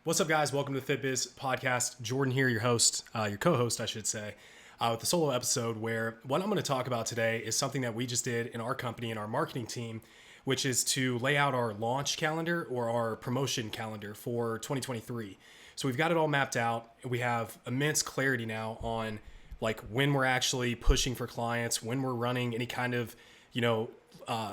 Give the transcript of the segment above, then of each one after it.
What's up, guys? Welcome to the FitBiz podcast. Jordan here, your host, your co-host, I should say, with the solo episode where what I'm going to talk about today is something that we just did in our company and our marketing team, which is to lay out our launch calendar or our promotion calendar for 2023. So we've got it all mapped out. We have immense clarity now on like when we're actually pushing for clients, when we're running any kind of,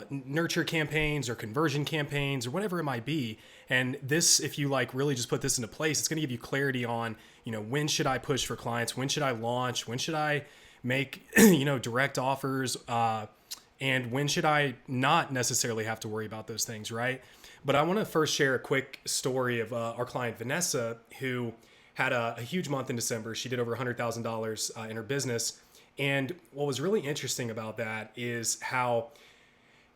nurture campaigns or conversion campaigns or whatever it might be. And this, if you like really just put this into place, it's going to give you clarity on, when should I push for clients? When should I launch? When should I make, direct offers? And when should I not necessarily have to worry about those things, right? But I want to first share a quick story of our client, Vanessa, who had a huge month in December. She did over $100,000 in her business. And what was really interesting about that is how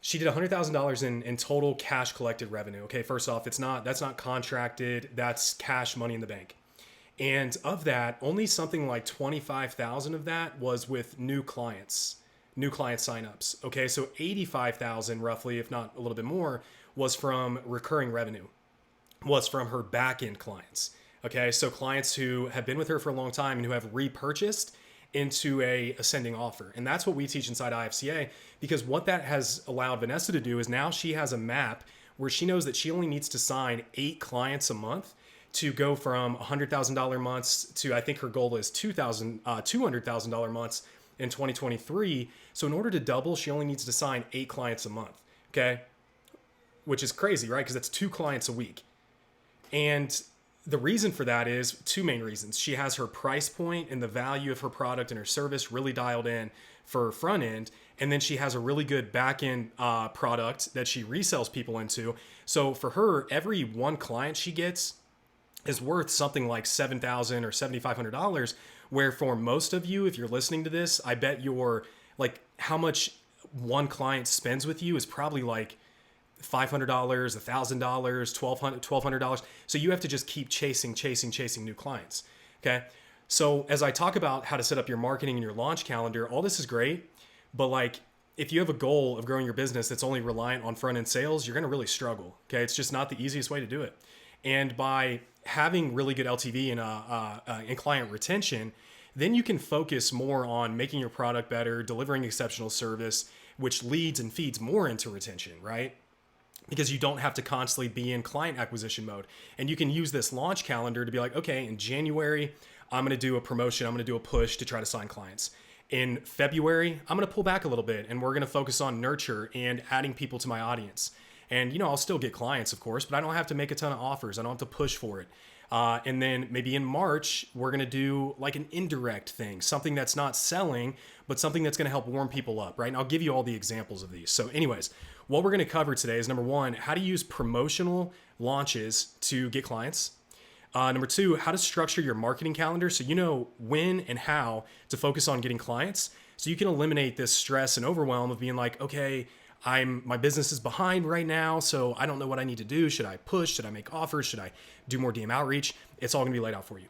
she did $100,000 in total cash collected revenue. Okay, first off, that's not contracted. That's cash money in the bank. And of that, only something like 25,000 of that was with new client signups. Okay, so 85,000 roughly, if not a little bit more, was from recurring revenue, was from her back end clients. Okay, so clients who have been with her for a long time and who have repurchased into a ascending offer. And that's what we teach inside IFCA, because what that has allowed Vanessa to do is now she has a map where she knows that she only needs to sign 8 clients a month to go from $100,000 months to, I think her goal is $200,000 months in 2023. So in order to double, she only needs to sign 8 clients a month. Okay. Which is crazy, right? Because that's 2 clients a week. And the reason for that is 2 main reasons. She has her price point and the value of her product and her service really dialed in for front end. And then she has a really good back end product that she resells people into. So for her, every one client she gets is worth something like $7,000 or $7,500. Where for most of you, if you're listening to this, I bet your like how much one client spends with you is probably like $500, $1,000, $1,200. So you have to just keep chasing new clients. Okay. So as I talk about how to set up your marketing and your launch calendar, all this is great. But like, if you have a goal of growing your business that's only reliant on front end sales, you're going to really struggle. Okay. It's just not the easiest way to do it. And by having really good LTV and client retention, then you can focus more on making your product better, delivering exceptional service, which leads and feeds more into retention, right? Because you don't have to constantly be in client acquisition mode. And you can use this launch calendar to be like, okay, in January, I'm going to do a promotion. I'm going to do a push to try to sign clients. In February, I'm going to pull back a little bit and we're going to focus on nurture and adding people to my audience. And, I'll still get clients, of course, but I don't have to make a ton of offers. I don't have to push for it. And then maybe in March, we're going to do like an indirect thing, something that's not selling, but something that's going to help warm people up, right? And I'll give you all the examples of these. So anyways, what we're going to cover today is number 1, how to use promotional launches to get clients. Number 2, how to structure your marketing calendar so you know when and how to focus on getting clients. So you can eliminate this stress and overwhelm of being like, okay, my business is behind right now, so I don't know what I need to do. Should I push? Should I make offers? Should I do more DM outreach? It's all going to be laid out for you.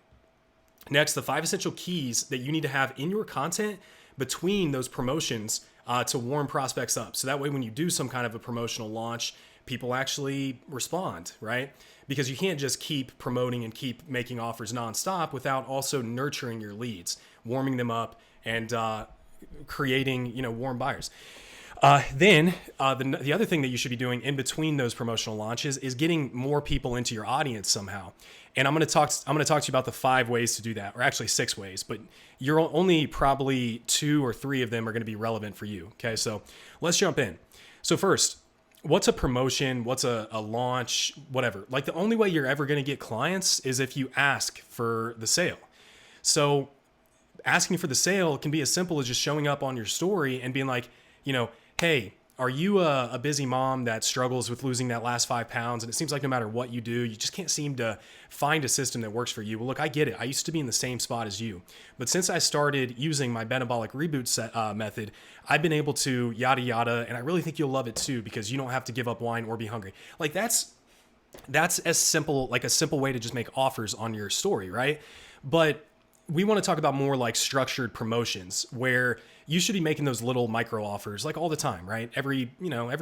Next, the 5 essential keys that you need to have in your content between those promotions to warm prospects up. So that way, when you do some kind of a promotional launch, people actually respond, right? Because you can't just keep promoting and keep making offers nonstop without also nurturing your leads, warming them up, and creating, warm buyers. Then the other thing that you should be doing in between those promotional launches is getting more people into your audience somehow. And I'm going to talk to you about the 5 ways to do that, or actually 6 ways, but you're only probably 2 or 3 of them are going to be relevant for you. Okay. So let's jump in. So first, what's a promotion? What's a launch? Whatever. Like the only way you're ever going to get clients is if you ask for the sale. So asking for the sale can be as simple as just showing up on your story and being like, hey, are you a busy mom that struggles with losing that last 5 pounds? And it seems like no matter what you do, you just can't seem to find a system that works for you. Well, look, I get it. I used to be in the same spot as you. But since I started using my metabolic reboot method, I've been able to yada, yada. And I really think you'll love it too, because you don't have to give up wine or be hungry. Like that's as simple, like a simple way to just make offers on your story, right? But we want to talk about more like structured promotions where you should be making those little micro offers like all the time, right? Every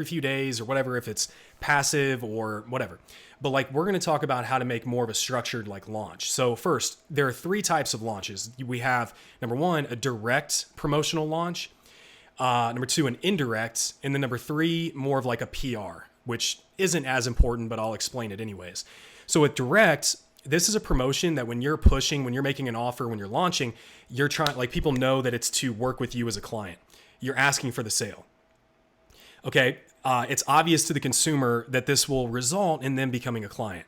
few days or whatever, if it's passive or whatever. But like we're going to talk about how to make more of a structured like launch. So first, there are 3 types of launches. We have number 1, a direct promotional launch. Number 2, an indirect. And then number 3, more of like a PR, which isn't as important, but I'll explain it anyways. So with direct, this is a promotion that when you're pushing, when you're making an offer, when you're launching, you're trying, like people know that it's to work with you as a client. You're asking for the sale. Okay. It's obvious to the consumer that this will result in them becoming a client.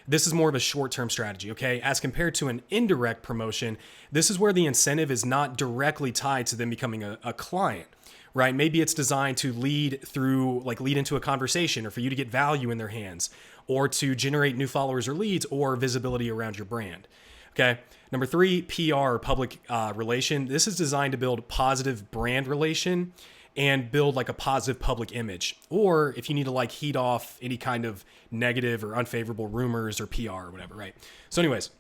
This is more of a short-term strategy. Okay. As compared to an indirect promotion, this is where the incentive is not directly tied to them becoming a client, right? Maybe it's designed to lead into a conversation or for you to get value in their hands, or to generate new followers or leads or visibility around your brand. Okay. Number 3, PR, public relation. This is designed to build positive brand relation and build like a positive public image. Or if you need to like heat off any kind of negative or unfavorable rumors or PR or whatever, right? So anyways,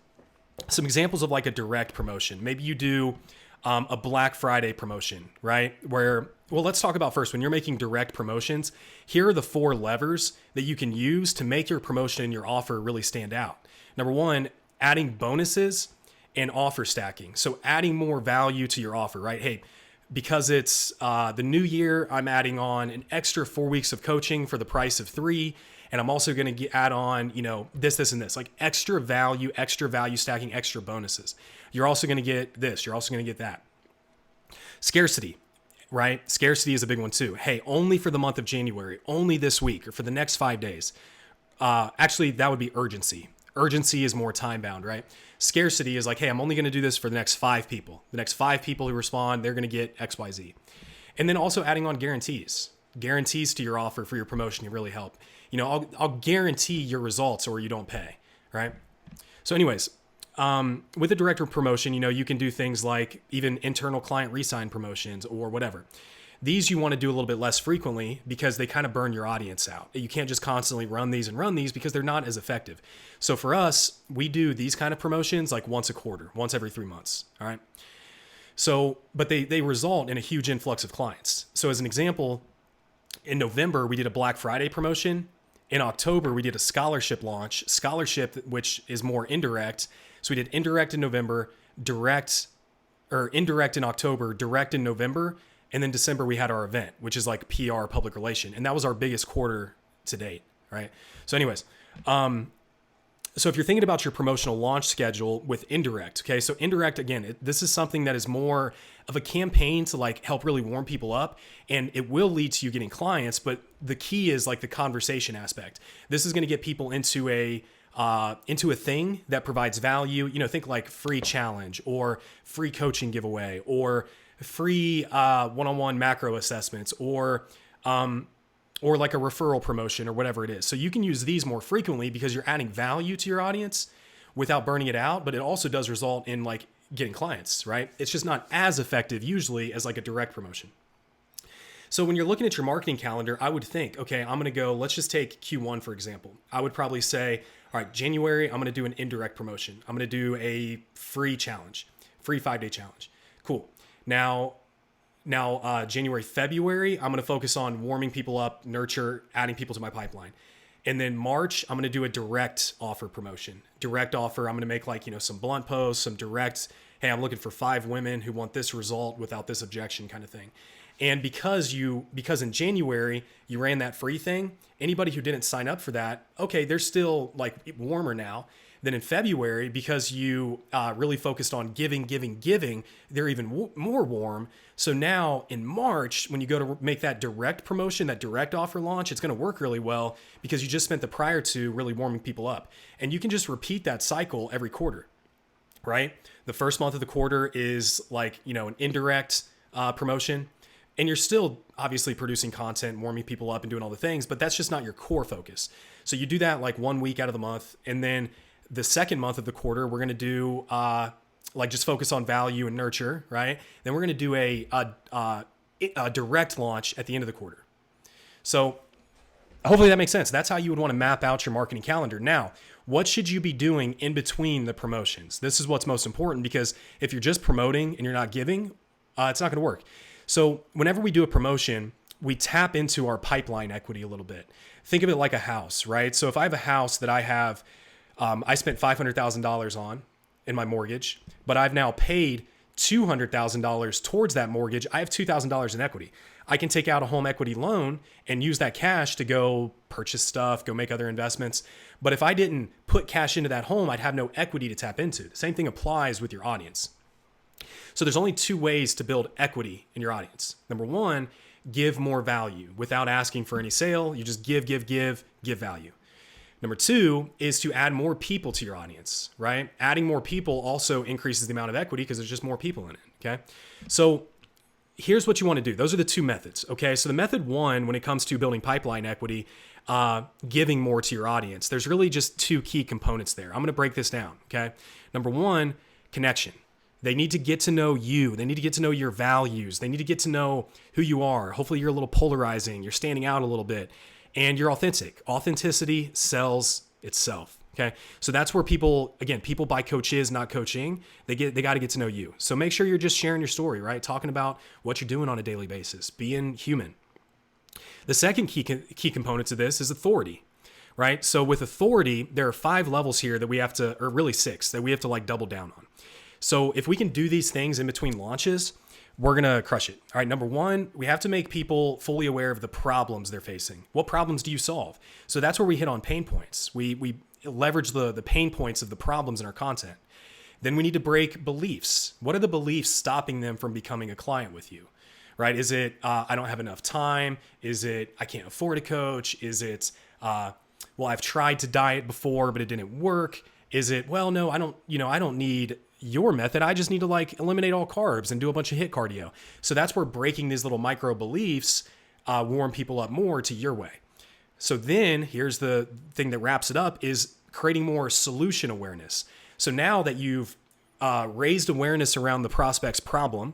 some examples of like a direct promotion. Maybe you do a Black Friday promotion, right? Well, let's talk about first, when you're making direct promotions, here are the 4 levers that you can use to make your promotion and your offer really stand out. Number 1, adding bonuses and offer stacking. So adding more value to your offer, right? Hey, because it's the new year, I'm adding on an extra 4 weeks of coaching for the price of 3. And I'm also going to add on, this, and this, like extra value stacking, extra bonuses. You're also going to get this. You're also going to get that. Scarcity, right? Scarcity is a big one too. Hey, only for the month of January, only this week or for the next 5 days. Actually, that would be urgency. Urgency is more time bound, right? Scarcity is like, hey, I'm only going to do this for the next 5 people. The next 5 people who respond, they're going to get X, Y, Z. And then also adding on guarantees. Guarantees to your offer for your promotion can really help. I'll guarantee your results or you don't pay, right? So anyways, with a director promotion, you can do things like even internal client re-sign promotions or whatever. These you want to do a little bit less frequently because they kind of burn your audience out. You can't just constantly run these because they're not as effective. So for us, we do these kind of promotions like once a quarter, once every 3 months. All right. So, but they result in a huge influx of clients. So as an example, in November, we did a Black Friday promotion. In October, we did a scholarship launch, which is more indirect. So we did indirect in November, indirect in October, direct in November. And then December, we had our event, which is like PR, public relation. And that was our biggest quarter to date, right? So anyways, so if you're thinking about your promotional launch schedule with indirect, okay, so indirect, again, this is something that is more of a campaign to like help really warm people up, and it will lead to you getting clients, but the key is like the conversation aspect. This is going to get people into a thing that provides value. Think like free challenge or free coaching giveaway or free one-on-one macro assessments or like a referral promotion or whatever it is. So you can use these more frequently because you're adding value to your audience without burning it out, but it also does result in like getting clients, right? It's just not as effective usually as like a direct promotion. So when you're looking at your marketing calendar, I would think, okay, I'm going to go, let's just take Q1, for example. I would probably say, all right, January, I'm going to do an indirect promotion. I'm going to do a free challenge, free 5-day challenge. Cool. Now, January, February, I'm going to focus on warming people up, nurture, adding people to my pipeline. And then March, I'm going to do a direct offer promotion. Direct offer, I'm going to make like, some blunt posts, some direct, hey, I'm looking for 5 women who want this result without this objection kind of thing. And because in January, you ran that free thing, anybody who didn't sign up for that, okay, they're still like warmer now. Then in February, because you really focused on giving, they're even more warm. So now in March, when you go to make that direct promotion, that direct offer launch, it's going to work really well because you just spent the prior two really warming people up. And you can just repeat that cycle every quarter, right? The first month of the quarter is like, an indirect promotion. And you're still obviously producing content, warming people up and doing all the things, but that's just not your core focus. So you do that like 1 week out of the month. And then the second month of the quarter, we're going to do just focus on value and nurture, right? Then we're going to do a direct launch at the end of the quarter. So hopefully that makes sense. That's how you would want to map out your marketing calendar. Now, what should you be doing in between the promotions? This is what's most important, because if you're just promoting and you're not giving, it's not going to work. So whenever we do a promotion, we tap into our pipeline equity a little bit. Think of it like a house, right? So if I have a house that I spent $500,000 on in my mortgage, but I've now paid $200,000 towards that mortgage, I have $2,000 in equity. I can take out a home equity loan and use that cash to go purchase stuff, go make other investments. But if I didn't put cash into that home, I'd have no equity to tap into. The same thing applies with your audience. So there's only two ways to build equity in your audience. Number one, give more value without asking for any sale. You just give value. Number two is to add more people to your audience, right? Adding more people also increases the amount of equity because there's just more people in it, okay? So here's what you want to do. Those are the two methods, okay? So the method one, when it comes to building pipeline equity, giving more to your audience, there's really just two key components there. I'm going to break this down, okay? Number one, connection. They need to get to know you. They need to get to know your values. They need to get to know who you are. Hopefully you're a little polarizing. You're standing out a little bit. And you're authentic. Authenticity sells itself. Okay. So that's where people buy coaches, not coaching. They got to get to know you. So make sure you're just sharing your story, right? Talking about what you're doing on a daily basis, being human. The second key component to this is authority, right? So with authority, there are 5 levels here that we have to, or really 6, that we have to like double down on. So if we can do these things in between launches, we're going to crush it. All right. Number one, we have to make people fully aware of the problems they're facing. What problems do you solve? So that's where we hit on pain points. We leverage the pain points of the problems in our content. Then we need to break beliefs. What are the beliefs stopping them from becoming a client with you? Right? Is it, I don't have enough time? Is it, I can't afford a coach? Is it, well, I've tried to diet before, but it didn't work. Is it, well, no, I don't need your method. I just need to like eliminate all carbs and do a bunch of HIIT cardio. So that's where breaking these little micro beliefs warm people up more to your way. So then here's the thing that wraps it up is creating more solution awareness. So now that you've raised awareness around the prospect's problem,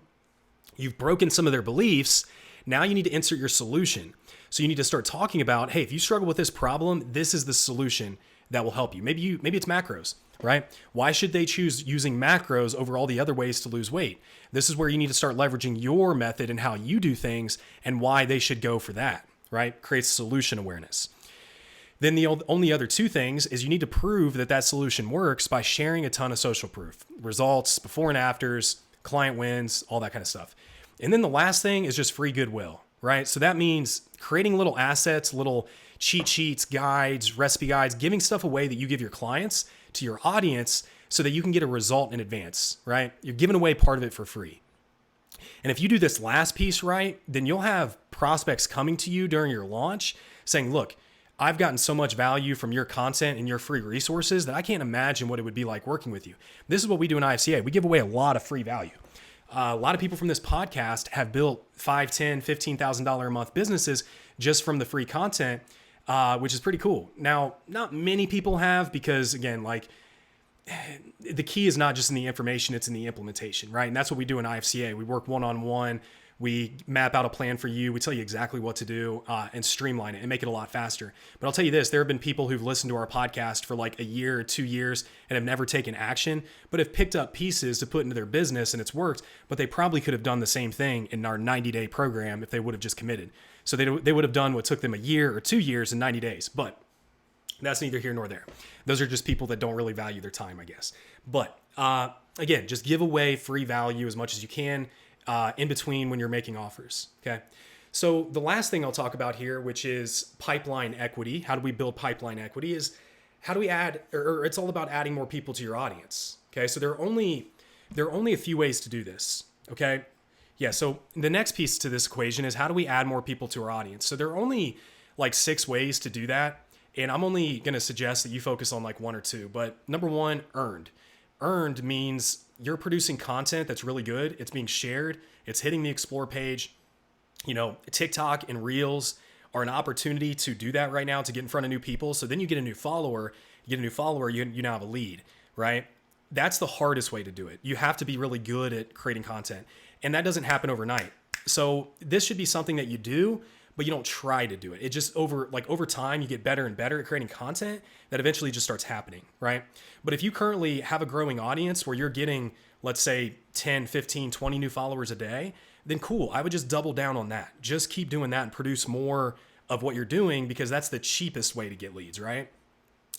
you've broken some of their beliefs, now you need to insert your solution. So you need to start talking about, hey, if you struggle with this problem, this is the solution that will help you. Maybe it's macros, right? Why should they choose using macros over all the other ways to lose weight? This is where you need to start leveraging your method and how you do things and why they should go for that, right? Creates solution awareness. Then the only other two things is you need to prove that that solution works by sharing a ton of social proof, results, before and afters, client wins, all that kind of stuff. And then the last thing is just free goodwill, right? So that means creating little assets, little cheat sheets, guides, recipe guides, giving stuff away that you give your clients to your audience so that you can get a result in advance, right? You're giving away part of it for free. And if you do this last piece right, then you'll have prospects coming to you during your launch saying, look, I've gotten so much value from your content and your free resources that I can't imagine what it would be like working with you. This is what we do in IFCA. We give away a lot of free value. A lot of people from this podcast have built $5,000, $10,000, $15,000 a month businesses just from the free content, which is pretty cool. Now, not many people have because, again, like the key is not just in the information, it's in the implementation, right? And that's what we do in IFCA. We work one-on-one. We map out a plan for you. We tell you exactly what to do and streamline it and make it a lot faster. But I'll tell you this, there have been people who've listened to our podcast for like a year or 2 years and have never taken action, but have picked up pieces to put into their business and it's worked, but they probably could have done the same thing in our 90-day program if they would have just committed. So they would have done what took them a year or 2 years in 90 days. But that's neither here nor there. Those are just people that don't really value their time, I guess. But again, just give away free value as much as you can. In between when you're making offers. Okay. So the last thing I'll talk about here, which is pipeline equity. How do we build pipeline equity is how do we add, or it's all about adding more people to your audience. Okay. So there are only a few ways to do this. Okay. Yeah. So the next piece to this equation is how do we add more people to our audience? So there are only like 6 ways to do that. And I'm only going to suggest that you focus on like 1 or 2, but number 1, earned. Earned means you're producing content that's really good. It's being shared. It's hitting the explore page. You know, TikTok and Reels are an opportunity to do that right now, to get in front of new people. So then you get a new follower. You now have a lead, right? That's the hardest way to do it. You have to be really good at creating content. And that doesn't happen overnight. So this should be something that you do, but you don't try to do it. It just over time, you get better and better at creating content that eventually just starts happening, right? But if you currently have a growing audience where you're getting, let's say 10, 15, 20 new followers a day, then cool. I would just double down on that. Just keep doing that and produce more of what you're doing, because that's the cheapest way to get leads, right?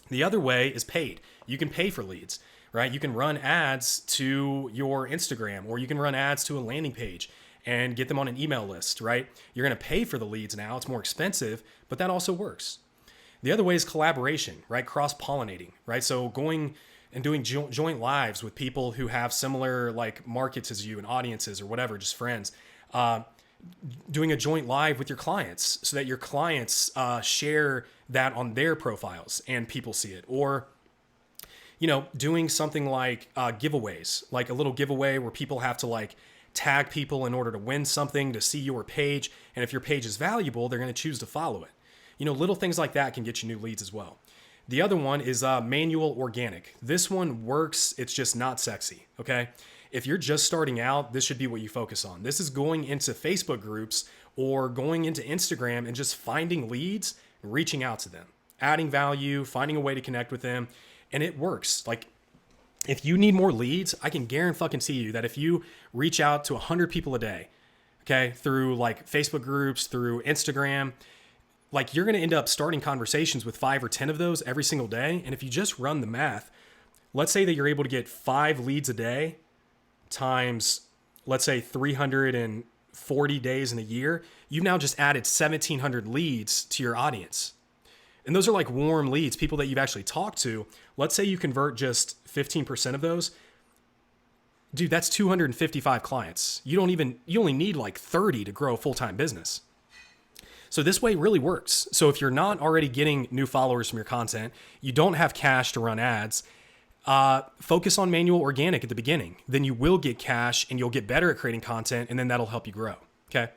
The other way is paid. You can pay for leads, right? You can run ads to your Instagram, or you can run ads to a landing page and get them on an email list, right? You're going to pay for the leads now. It's more expensive, but that also works. The other way is collaboration, right? Cross-pollinating, right? So going and doing joint lives with people who have similar like markets as you and audiences or whatever, just friends. Doing a joint live with your clients so that your clients share that on their profiles and people see it. Or, doing something like giveaways, like a little giveaway where people have to like tag people in order to win something, to see your page. And if your page is valuable, they're going to choose to follow it. Little things like that can get you new leads as well. The other one is manual organic. This one works. It's just not sexy. Okay. If you're just starting out, this should be what you focus on. This is going into Facebook groups or going into Instagram and just finding leads, reaching out to them, adding value, finding a way to connect with them. And it works. Like, if you need more leads, I can guarantee you that if you reach out to 100 people a day, okay, through like Facebook groups, through Instagram, like you're going to end up starting conversations with 5 or 10 of those every single day. And if you just run the math, let's say that you're able to get 5 leads a day times, let's say 340 days in a year, you've now just added 1,700 leads to your audience. And those are like warm leads, people that you've actually talked to. Let's say you convert just 15% of those. Dude, that's 255 clients. You only need like 30 to grow a full-time business. So this way really works. So if you're not already getting new followers from your content, you don't have cash to run ads, focus on manual organic at the beginning. Then you will get cash and you'll get better at creating content, and then that'll help you grow. Okay.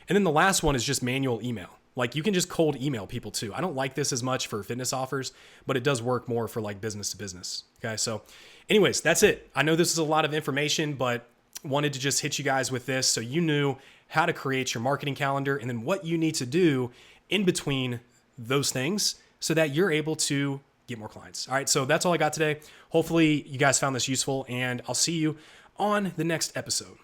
And then the last one is just manual email. Like you can just cold email people too. I don't like this as much for fitness offers, but it does work more for like business to business. Okay. So anyways, that's it. I know this is a lot of information, but wanted to just hit you guys with this so you knew how to create your marketing calendar and then what you need to do in between those things so that you're able to get more clients. All right. So that's all I got today. Hopefully you guys found this useful, and I'll see you on the next episode.